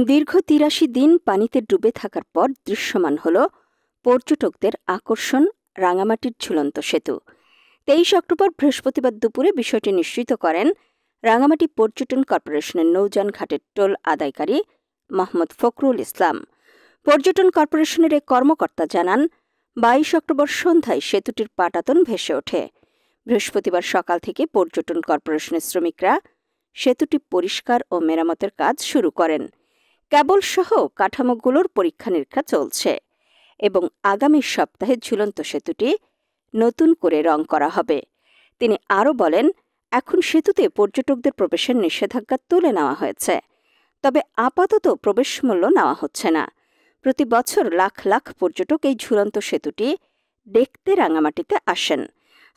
দীর্ঘ ৮৩ দিন পানিতে ডুবে থাকার পর দৃশ্যমান হল পর্যটকদের আকর্ষণ রাঙামাটির ঝুলন্ত সেতু। ২৩ অক্টোবর বৃহস্পতিবার দুপুরে বিষয়টি নিশ্চিত করেন রাঙামাটি পর্যটন কর্পোরেশনের নৌযান ঘাটের টোল আদায়কারী মোহাম্মদ ফখরুল ইসলাম। পর্যটন কর্পোরেশনের এক কর্মকর্তা জানান, ২২ অক্টোবর সন্ধ্যায় সেতুটির পাটাতন ভেসে ওঠে। বৃহস্পতিবার সকাল থেকে পর্যটন কর্পোরেশনের শ্রমিকরা সেতুটি পরিষ্কার ও মেরামতের কাজ শুরু করেন। কেবলসহ কাঠামোগুলোর পরীক্ষা নিরীক্ষা চলছে এবং আগামী সপ্তাহে ঝুলন্ত সেতুটি নতুন করে রং করা হবে। তিনি আরও বলেন, এখন সেতুতে পর্যটকদের প্রবেশের নিষেধাজ্ঞা তুলে নেওয়া হয়েছে, তবে আপাতত প্রবেশ মূল্য নেওয়া হচ্ছে না। প্রতি বছর লাখ লাখ পর্যটক এই ঝুলন্ত সেতুটি দেখতে রাঙামাটিতে আসেন।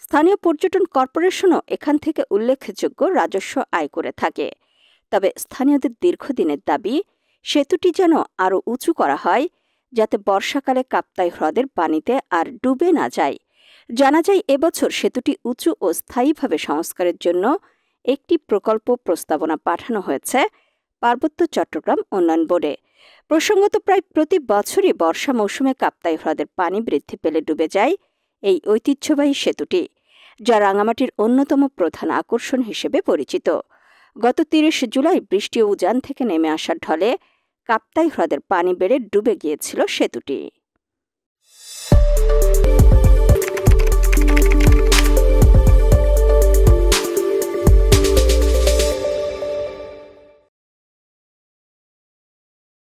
স্থানীয় পর্যটন কর্পোরেশনও এখান থেকে উল্লেখযোগ্য রাজস্ব আয় করে থাকে। তবে স্থানীয়দের দীর্ঘদিনের দাবি, সেতুটি যেন আরও উঁচু করা হয়, যাতে বর্ষাকালে কাপ্তাই হ্রদের পানিতে আর ডুবে না যায়। জানা যায়, এবছর সেতুটি উঁচু ও স্থায়ীভাবে সংস্কারের জন্য একটি প্রকল্প প্রস্তাবনা পাঠানো হয়েছে পার্বত্য চট্টগ্রাম উন্নয়ন বোর্ডে। প্রসঙ্গত, প্রায় প্রতি বছরই বর্ষা মৌসুমে কাপ্তাই হ্রদের পানি বৃদ্ধি পেলে ডুবে যায় এই ঐতিহ্যবাহী সেতুটি, যা রাঙামাটির অন্যতম প্রধান আকর্ষণ হিসেবে পরিচিত। গত ৩০ জুলাই বৃষ্টি ও উজান থেকে নেমে আসার ঢলে কাপ্তাই হ্রদের পানি বেড়ে ডুবে গিয়েছিল সেতুটি।